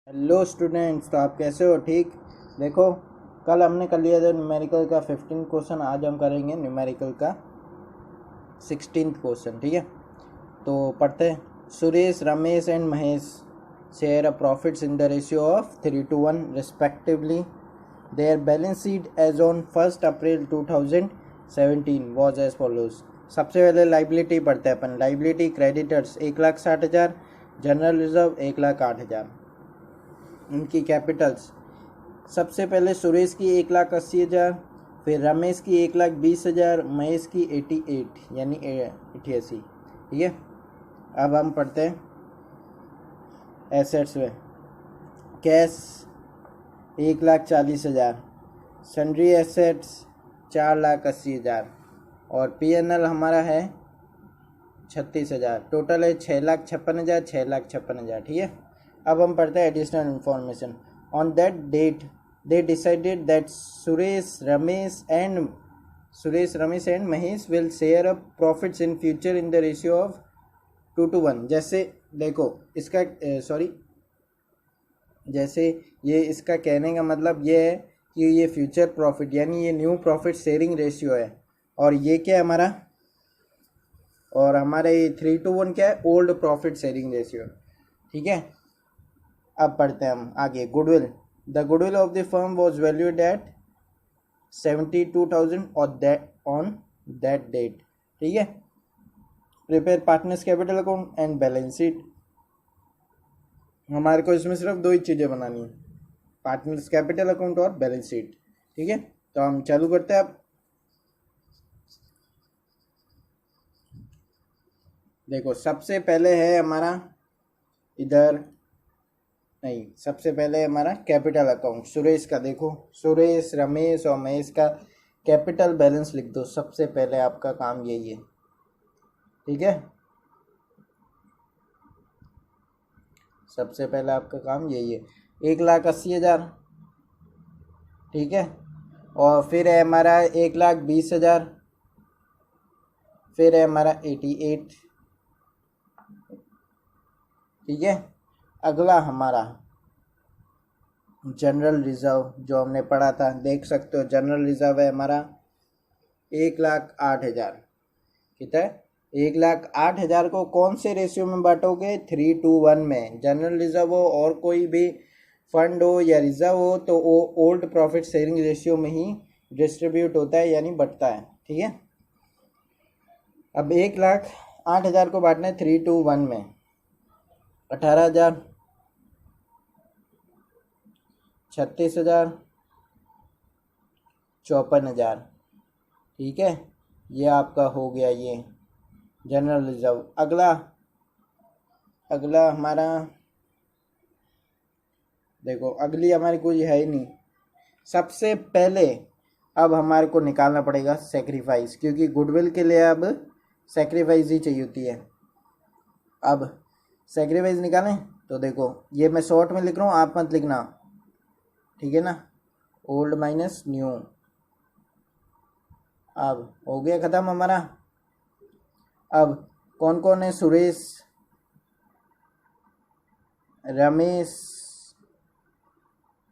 Hello students, तो आप कैसे हो? ठीक। देखो, कल हमने कर लिया था न्यूमेरिकल का 15 क्वेश्चन। आज हम करेंगे न्यूमेरिकल का 16 क्वेश्चन। ठीक है, तो पढ़ते हैं। Suresh, Ramesh and Mahesh share a profits in the ratio of 3:1 respectively. Their balance sheet as on 1 April 2017 was as follows. सबसे पहले लाइबिलिटी पढ़ते हैं अपन। Liability creditors 1,60,000, general reserve 1,08,000। उनकी कैपिटल्स, सबसे पहले सुरेश की 1,80,000, फिर रमेश की 1,20,000, महेश की 88 यानी 88। ठीक है, अब हम पढ़ते हैं एसेट्स में। कैश 1,40,000, सन्ड्री एसेट्स 4,80,000 और पी&एल हमारा है 36,000। टोटल है 6,56,000, 6,56,000। ठीक है, अब हम पढ़ते हैं additional information. On that date they decided that Suresh, Ramesh and Mahesh will share a profits in future in the ratio of 2:1। जैसे देखो, इसका जैसे ये इसका कहने का मतलब ये है कि ये फ्यूचर प्रॉफिट यानी ये न्यू प्रॉफिट शेयरिंग रेशियो है। और ये क्या है हमारा, और हमारे ये 3:1 क्या है, ओल्ड प्रॉफिट शेयरिंग रेशियो। ठीक है, अब पढ़ते हैं हम आगे। Goodwill, the goodwill of the firm was valued at 72,000 on that date. ठीक है, prepare partners capital account and balance sheet. हमारे को इसमें सिर्फ दो ही चीज़ें बनानी है, पार्टनर्स कैपिटल अकाउंट और बैलेंस शीट। ठीक है, तो हम चालू करते हैं अब। देखो, सबसे पहले है हमारा इधर, नहीं, सबसे पहले हमारा कैपिटल अकाउंट सुरेश का। देखो, सुरेश, रमेश और महेश का कैपिटल बैलेंस लिख दो। सबसे पहले आपका काम यही है। ठीक है, सबसे पहले आपका काम यही है। 1,80,000। ठीक है, और फिर है हमारा 1,20,000, फिर है हमारा 88। ठीक है, अगला हमारा जनरल रिजर्व जो हमने पढ़ा था, देख सकते हो जनरल रिजर्व है हमारा 1,08,000। कितना है? 1,08,000 को कौन से रेशियो में बांटोगे? 3:1 में। जनरल रिजर्व हो और कोई भी फंड हो या रिजर्व हो तो वो ओल्ड प्रॉफिट शेयरिंग रेशियो में ही डिस्ट्रीब्यूट होता है यानी बढ़ता है। ठीक है, अब 1,08,000 को बांटना है 3:1 में। 18,000, 36,000, 54,000। ठीक है, ये आपका हो गया ये जनरल रिजर्व। अगला हमारा, देखो अगली हमारी कोई है ही नहीं। सबसे पहले अब हमारे को निकालना पड़ेगा सेक्रीफाइस, क्योंकि गुडविल के लिए अब सेक्रीफाइस ही चाहिए होती है। अब सेक्रीफाइस निकालें तो देखो, ये मैं शॉर्ट में लिख रहा हूँ, आप मत लिखना। ठीक है ना, ओल्ड माइनस न्यू। अब हो गया ख़त्म हमारा। अब कौन कौन है? सुरेश, रमेश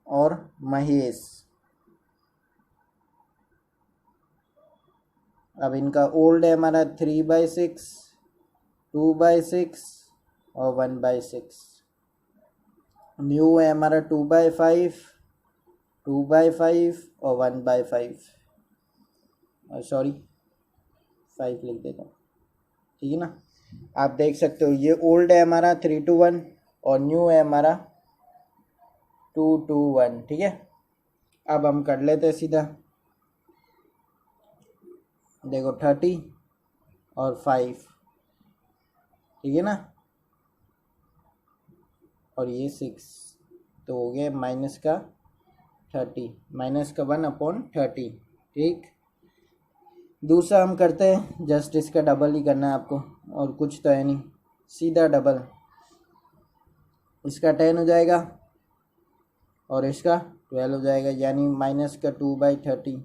और महेश। अब इनका ओल्ड है हमारा 3/6, 2/6 और 1/6। न्यू है हमारा 2/5, 2/5 और 1/5। सॉरी, 5 लिख देता हूँ। ठीक है ना, आप देख सकते हो ये ओल्ड है हमारा 3:1 और न्यू है हमारा 2:1। ठीक है, अब हम कर लेते हैं सीधा। देखो 30 और 5। ठीक है ना, और ये 6, तो हो गया माइनस का 30, माइनस का 1/30। ठीक, दूसरा हम करते हैं, जस्ट इसका डबल ही करना है आपको, और कुछ तो है नहीं, सीधा डबल। इसका 10 हो जाएगा और इसका 12 हो जाएगा, यानी माइनस का 2/30।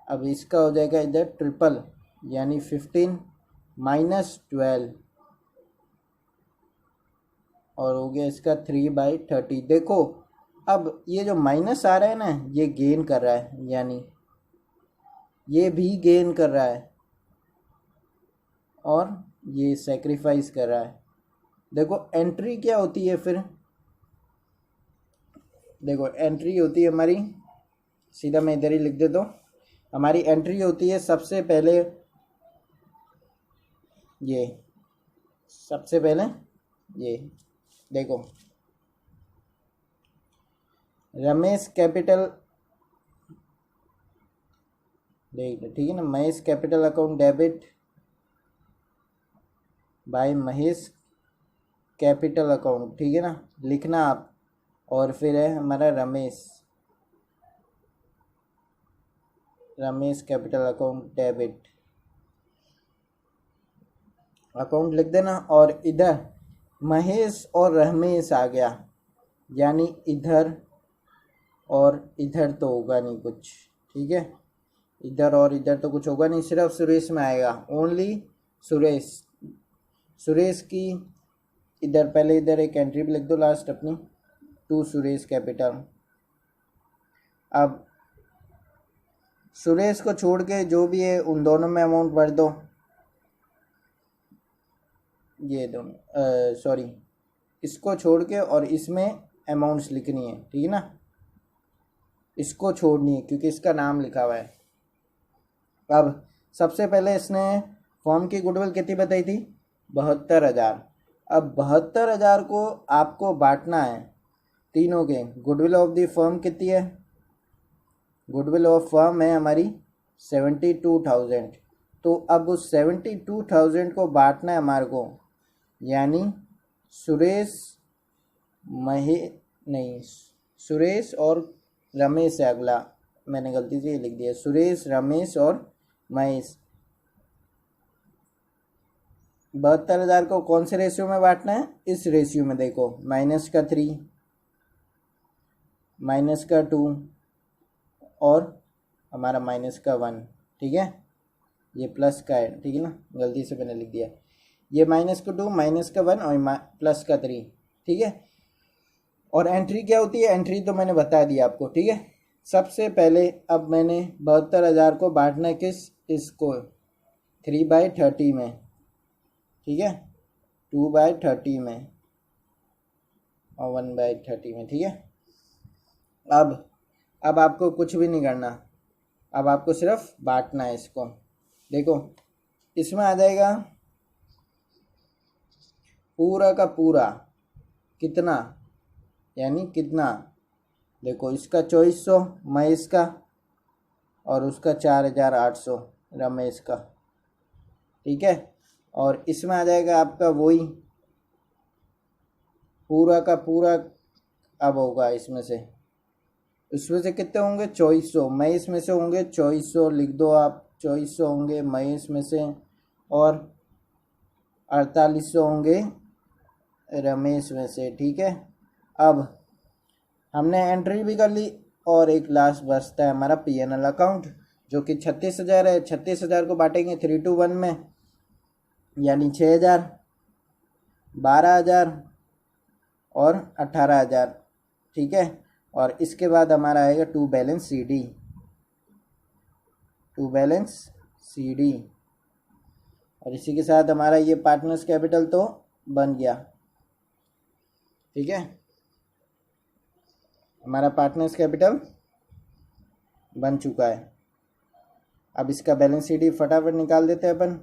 अब इसका हो जाएगा इधर ट्रिपल, यानी 15 - 12। और हो गया इसका 3/30। देखो अब ये जो माइनस आ रहा है ना, ये गेन कर रहा है, यानी ये भी गेन कर रहा है और ये सेक्रीफाइस कर रहा है। देखो एंट्री क्या होती है फिर, देखो एंट्री होती है हमारी, सीधा मैं इधर ही लिख देता हूँ। हमारी एंट्री होती है सबसे पहले, ये सबसे पहले ये देखो रमेश कैपिटल, देख ठीक है ना, Mahesh capital account debit bye Mahesh capital account, ठीक है ना, लिखना आप। और फिर है हमारा Ramesh capital account debit account लिख देना। और इधर महेश और रमेश आ गया, यानी इधर और इधर तो होगा नहीं कुछ, ठीक है, इधर और इधर तो कुछ होगा नहीं, सिर्फ सुरेश में आएगा, ओनली सुरेश। सुरेश की इधर पहले इधर एक एंट्री भी लिख दो लास्ट अपनी, टू सुरेश कैपिटल। अब सुरेश को छोड़ के जो भी है उन दोनों में अमाउंट भर दो, ये दोनों सॉरी इसको छोड़ के और इसमें अमाउंट्स लिखनी है, ठीक है ना, इसको छोड़नी है क्योंकि इसका नाम लिखा हुआ है। अब सबसे पहले इसने फॉर्म की गुडविल कितनी बताई थी, 72,000। अब 72,000 को आपको बांटना है तीनों के। गुडविल ऑफ द फर्म कितनी है, गुडविल ऑफ फर्म है हमारी 72,000। तो अब उस 72,000 को बांटना है हमारे को, यानी सुरेश सुरेश और रमेश है अगला, मैंने गलती से लिख दिया, सुरेश रमेश और महेश। 72,000 को कौन से रेशियो में बांटना है, इस रेशियो में। देखो -3 -2 और हमारा -1, ठीक है, ये प्लस का है, ठीक है ना, गलती से मैंने लिख दिया, ये -2 -1 और +3, ठीक है। और एंट्री क्या होती है, एंट्री तो मैंने बता दिया आपको, ठीक है। सबसे पहले अब मैंने 72,000 को बांटना है किस, इसको 3/30 में, ठीक है, 2/30 में और 1/30 में, ठीक है। अब आपको कुछ भी नहीं करना, अब आपको सिर्फ बांटना है इसको। देखो इसमें आ जाएगा पूरा का पूरा कितना, यानी कितना, देखो इसका 2400 महेश का और उसका 4,800 रमेश का, ठीक है। और इसमें आ जाएगा आपका वही पूरा का पूरा, अब होगा इसमें से कितने होंगे, 2400 महेश में से होंगे, 2400 लिख दो आप, 2400 होंगे महेश में से और 4800 होंगे रमेश में से, ठीक है। अब हमने एंट्री भी कर ली और एक लास्ट बचता है हमारा P&L अकाउंट, जो कि 36,000 है। 36,000 को बांटेंगे 3 to 1 में, यानी 6,000, 12,000 और 18,000, ठीक है। और इसके बाद हमारा आएगा टू बैलेंस सी डी, और इसी के साथ हमारा ये पार्टनर्स कैपिटल तो बन गया, ठीक है, हमारा पार्टनर्स कैपिटल बन चुका है। अब इसका बैलेंस शीट फटाफट निकाल देते हैं अपन।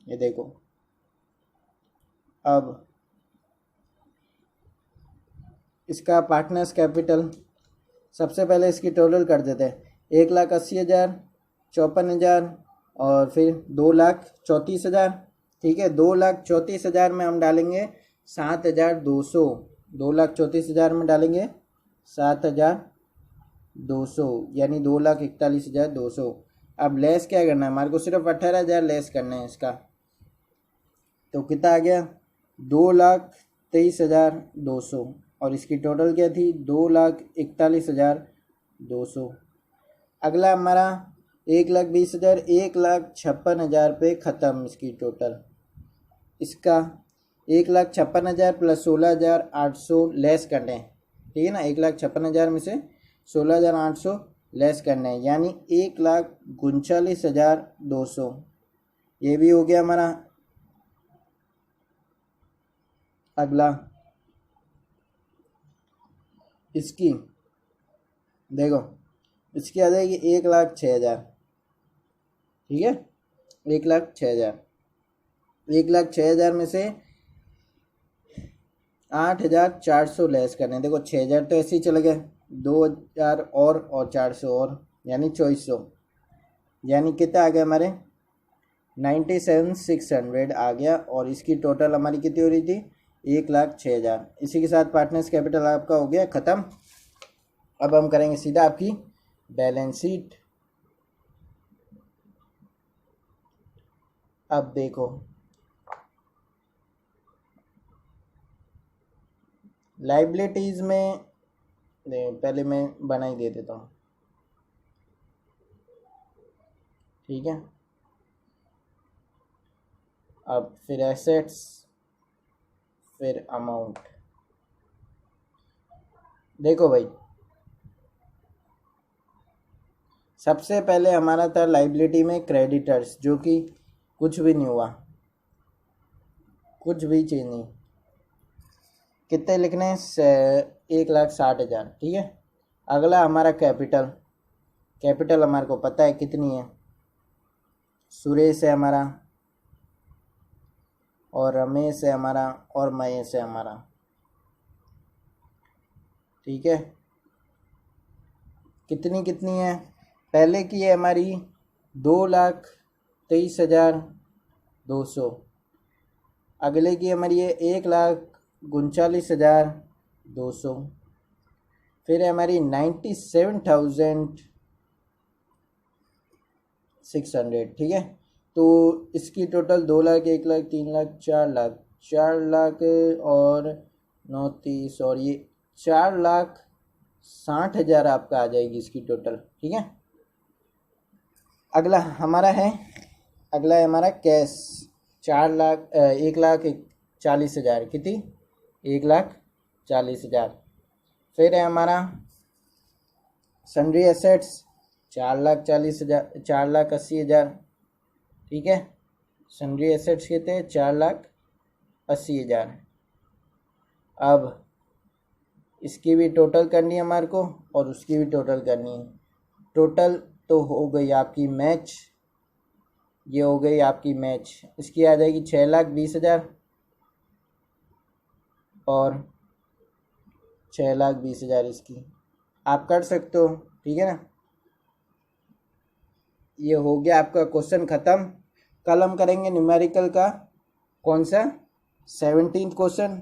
ये देखो अब इसका पार्टनर्स कैपिटल सबसे पहले इसकी टोटल कर देते हैं, 1,80,000, 54,000 और फिर 2,34,000, ठीक है। 2,34,000 में हम डालेंगे 7,200, 2,34,000 में डालेंगे 7,200, यानी 2,41,200। अब लेस क्या करना है हमारे को, सिर्फ 18,000 लेस करना है इसका, तो कितना आ गया 2,23,200, और इसकी टोटल क्या थी 2,41,200, अगला हमारा 1,20,000, 1,56,000 पे ख़त्म इसकी टोटल। इसका 1,56,000 प्लस 16,800 लेस करने हैं, ठीक है ना। 1,56,000 में से 16,800 लेस करने हैं, यानी 1,39,200। ये भी हो गया हमारा। अगला इसकी देखो, इसकी आ जाएगी 1,06,000, ठीक है। 1,06,000, 1,06,000 में से 8,400 लेस करने। देखो 6,000 तो ऐसे ही चले गए, 2,000 और 400 और, यानी 2,400, यानी कितना आ गया हमारे 97,600 आ गया। और इसकी टोटल हमारी कितनी हो रही थी 1,06,000। इसी के साथ पार्टनर्स कैपिटल आपका हो गया ख़त्म। अब हम करेंगे सीधा आपकी बैलेंस शीट। अब देखो लाइबिलिटीज़ में पहले मैं बना ही दे देता हूँ, ठीक है। अब फिर एसेट्स, फिर अमाउंट। देखो भाई, सबसे पहले हमारा था लाइबिलिटी में क्रेडिटर्स, जो कि कुछ भी नहीं हुआ, कुछ भी चीज़ नहीं। कितने लिखने हैं 1,60,000, ठीक है। अगला हमारा कैपिटल, कैपिटल हमारे को पता है कितनी है, सुरेश है हमारा, और रमेश है हमारा, और महेश है हमारा, ठीक है। कितनी कितनी है, पहले की है हमारी 2,23,200, अगले की हमारी है 1,39,200, फिर है हमारी 97,600, ठीक है। तो इसकी टोटल 2 लाख, 1 लाख, 3 लाख, 4 लाख, 4 लाख और 9,30 और ये 4,60,000 आपका आ जाएगी इसकी टोटल, ठीक है। अगला हमारा है, अगला है हमारा कैश 1,40,000, कितनी 1,40,000। फिर है हमारा सन्ड्री एसेट्स 4,40,000, 4,80,000, ठीक है। सन्ड्री एसेट्स कितने हैं 4,80,000। अब इसकी भी टोटल करनी है हमारे को, और उसकी भी टोटल करनी है। टोटल तो हो गई आपकी मैच, ये हो गई आपकी मैच। इसकी आ जाएगी 6,20,000 और 6,20,000 इसकी आप कर सकते हो, ठीक है ना। ये हो गया आपका क्वेश्चन ख़त्म। कल हम करेंगे न्यूमेरिकल का कौन सा 17th क्वेश्चन,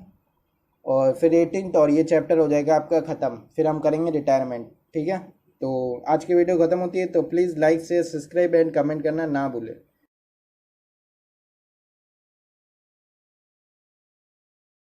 और फिर 18th, और ये चैप्टर हो जाएगा आपका ख़त्म। फिर हम करेंगे रिटायरमेंट, ठीक है। तो आज की वीडियो ख़त्म होती है, तो please like, share, subscribe and comment करना ना भूलें।